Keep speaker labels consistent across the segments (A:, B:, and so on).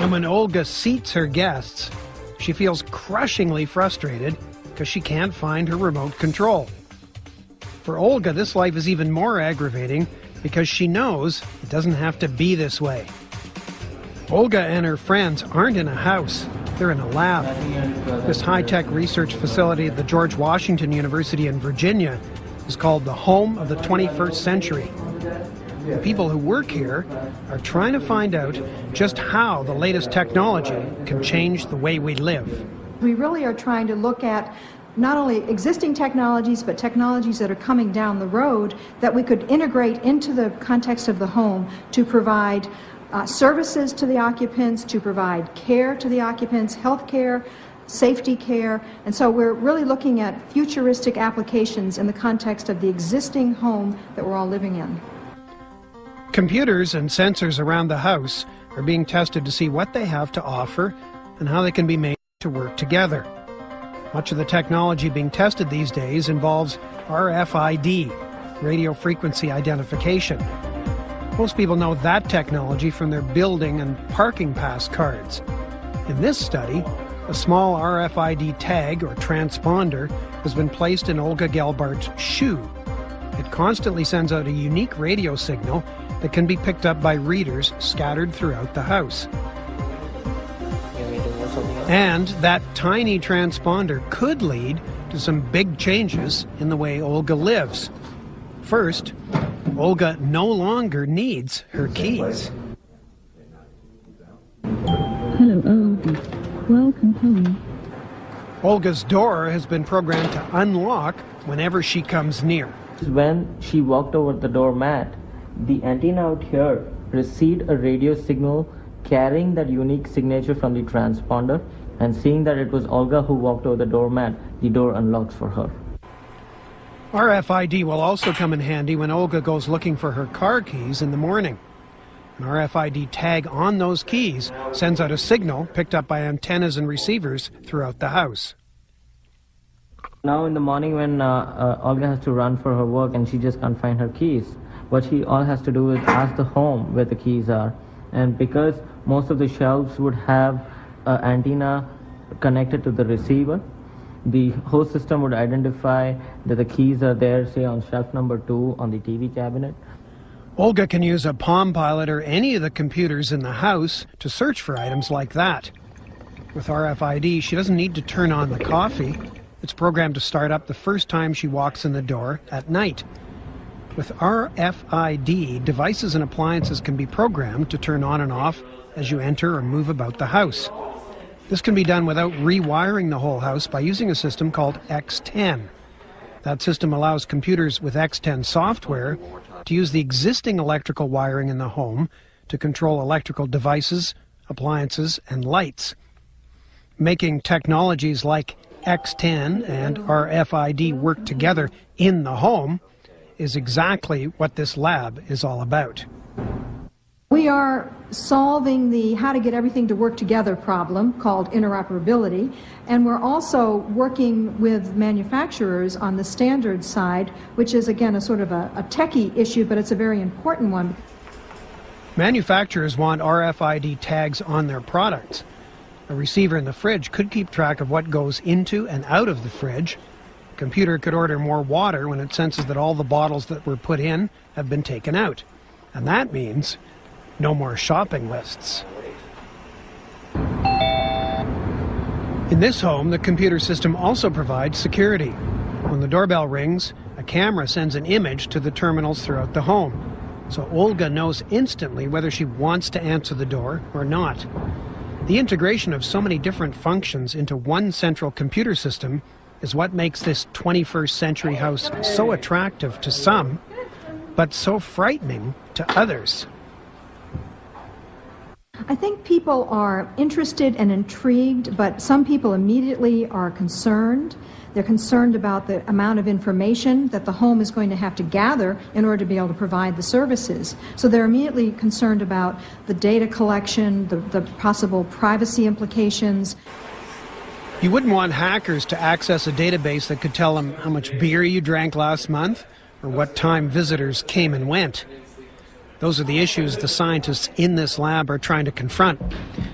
A: And when Olga seats her guests, she feels crushingly frustrated because she can't find her remote control. For Olga, this life is even more aggravating because she knows it doesn't have to be this way. Olga and her friends aren't in a house, they're in a lab. This high-tech research facility at the George Washington University in Virginia is called the home of the 21st century. The people who work here are trying to find out just how the latest technology can change the way we live.
B: We really are trying to look at not only existing technologies, but technologies that are coming down the road that we could integrate into the context of the home to provide services to the occupants, to provide care to the occupants, health care, safety care. And so we're really looking at futuristic applications in the context of the existing home that we're all living in.
A: Computers and sensors around the house are being tested to see what they have to offer and how they can be made to work together. Much of the technology being tested these days involves RFID, radio frequency identification. Most people know that technology from their building and parking pass cards. In this study, a small RFID tag or transponder has been placed in Olga Gelbart's shoe. It constantly sends out a unique radio signal that can be picked up by readers scattered throughout the house. And that tiny transponder could lead to some big changes in the way Olga lives. First, Olga no longer needs her keys.
C: Hello, Olga. Welcome home.
A: Olga's door has been programmed to unlock whenever she comes near.
D: When she walked over the doormat, the antenna out here received a radio signal carrying that unique signature from the transponder, and seeing that it was Olga who walked over the doormat, the door unlocks for her.
A: RFID will also come in handy when Olga goes looking for her car keys in the morning. An RFID tag on those keys sends out a signal picked up by antennas and receivers throughout the house.
D: Now in the morning when Olga has to run for her work and she just can't find her keys, what she all has to do is ask the home where the keys are. And because most of the shelves would have an antenna connected to the receiver, the host system would identify that the keys are there, say on shelf number 2 on the TV cabinet.
A: Olga can use a Palm Pilot or any of the computers in the house to search for items like that. With RFID, she doesn't need to turn on the coffee. It's programmed to start up the first time she walks in the door at night. With RFID, devices and appliances can be programmed to turn on and off as you enter or move about the house. This can be done without rewiring the whole house by using a system called X10. That system allows computers with X10 software to use the existing electrical wiring in the home to control electrical devices, appliances, and lights. Making technologies like X10 and RFID work together in the home is exactly what this lab is all about.
B: We are solving the how to get everything to work together problem called interoperability, and we're also working with manufacturers on the standards side, which is again a sort of a techie issue, but it's a very important one.
A: Manufacturers want RFID tags on their products. A receiver in the fridge could keep track of what goes into and out of the fridge. A computer could order more water when it senses that all the bottles that were put in have been taken out. And that means no more shopping lists. In this home, the computer system also provides security. When the doorbell rings, a camera sends an image to the terminals throughout the home. So Olga knows instantly whether she wants to answer the door or not. The integration of so many different functions into one central computer system is what makes this 21st century house so attractive to some, but so frightening to others.
B: I think people are interested and intrigued, but some people immediately are concerned. They're concerned about the amount of information that the home is going to have to gather in order to be able to provide the services. So they're immediately concerned about the data collection, the possible privacy implications.
A: You wouldn't want hackers to access a database that could tell them how much beer you drank last month or what time visitors came and went. Those are the issues the scientists in this lab are trying to confront.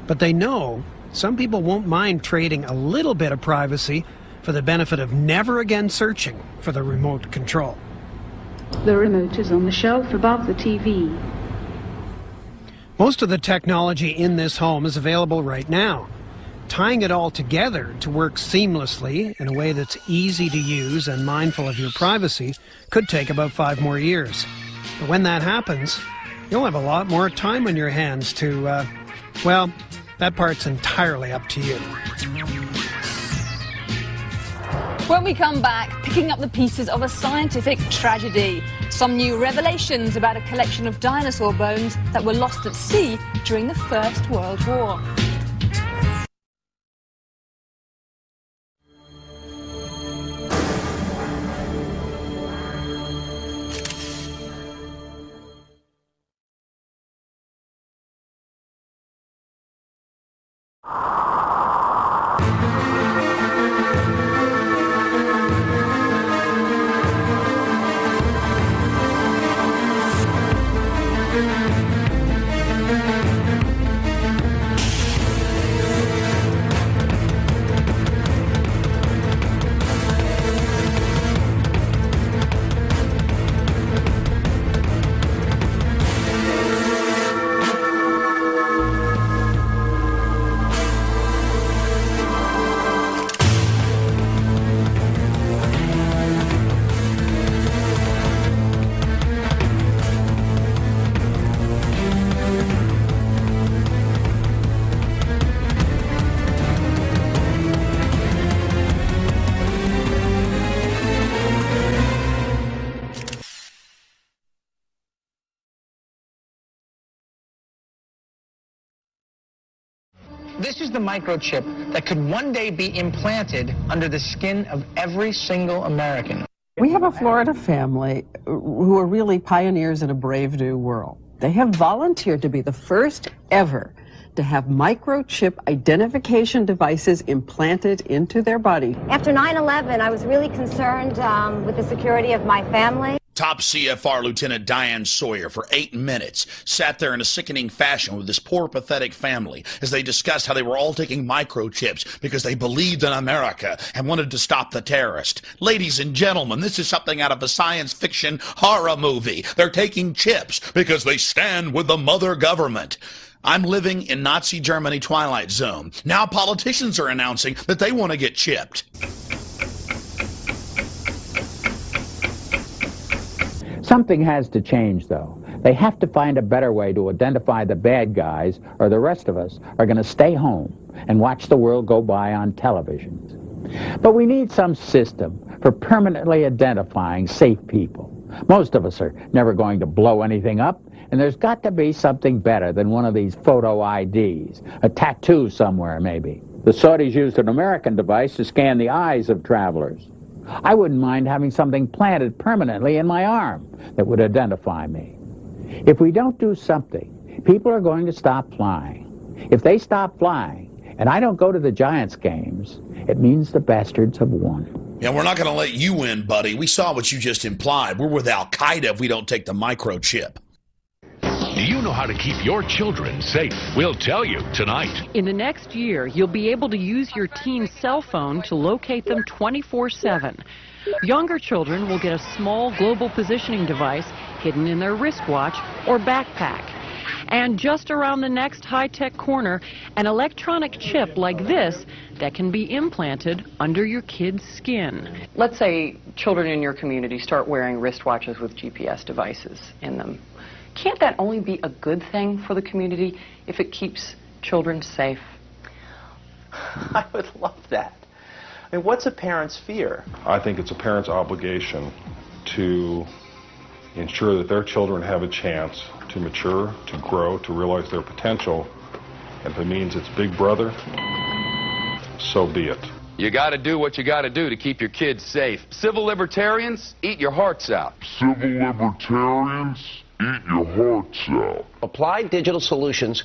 A: But they know some people won't mind trading a little bit of privacy for the benefit of never again searching for the remote control.
C: The remote is on the shelf above the TV.
A: Most of the technology in this home is available right now. Tying it all together to work seamlessly in a way that's easy to use and mindful of your privacy could take about 5 more years. But when that happens, you'll have a lot more time on your hands to, well, that part's entirely up to you.
E: When we come back, picking up the pieces of a scientific tragedy. Some new revelations about a collection of dinosaur bones that were lost at sea during the First World War.
F: This is the microchip that could one day be implanted under the skin of every single American.
G: We have a Florida family who are really pioneers in a brave new world. They have volunteered to be the first ever to have microchip identification devices implanted into their body.
H: After 9/11, I was really concerned with the security of my family.
I: Top CFR Lieutenant Diane Sawyer for 8 minutes sat there in a sickening fashion with this poor, pathetic family as they discussed how they were all taking microchips because they believed in America and wanted to stop the terrorist. Ladies and gentlemen, this is something out of a science fiction horror movie. They're taking chips because they stand with the mother government. I'm living in Nazi Germany Twilight Zone. Now politicians are announcing that they want to get chipped.
J: Something has to change, though. They have to find a better way to identify the bad guys, or the rest of us are going to stay home and watch the world go by on television. But we need some system for permanently identifying safe people. Most of us are never going to blow anything up, and there's got to be something better than one of these photo IDs, a tattoo somewhere maybe. The Saudis used an American device to scan the eyes of travelers. I wouldn't mind having something planted permanently in my arm that would identify me. If we don't do something, people are going to stop flying. If they stop flying, and I don't go to the Giants games, it means the bastards have won.
I: Yeah, we're not going to let you win, buddy. We saw what you just implied. We're with Al-Qaeda if we don't take the microchip.
K: Do you know how to keep your children safe? We'll tell you tonight.
L: In the next year, you'll be able to use your teen's cell phone to locate them 24/7. Younger children will get a small global positioning device hidden in their wristwatch or backpack. And just around the next high-tech corner, an electronic chip like this that can be implanted under your kid's skin. Let's say children in your community start wearing wristwatches with GPS devices in them. Can't that only be a good thing for the community if it keeps children safe?
M: I would love that. I mean, what's a parent's fear?
N: I think it's a parent's obligation to ensure that their children have a chance to mature, to grow, to realize their potential. If it means it's Big Brother, so be it.
O: You got to do what you got to do to keep your kids safe. Civil libertarians, eat your hearts out.
P: Civil libertarians, eat your hearts out.
Q: Applied Digital Solutions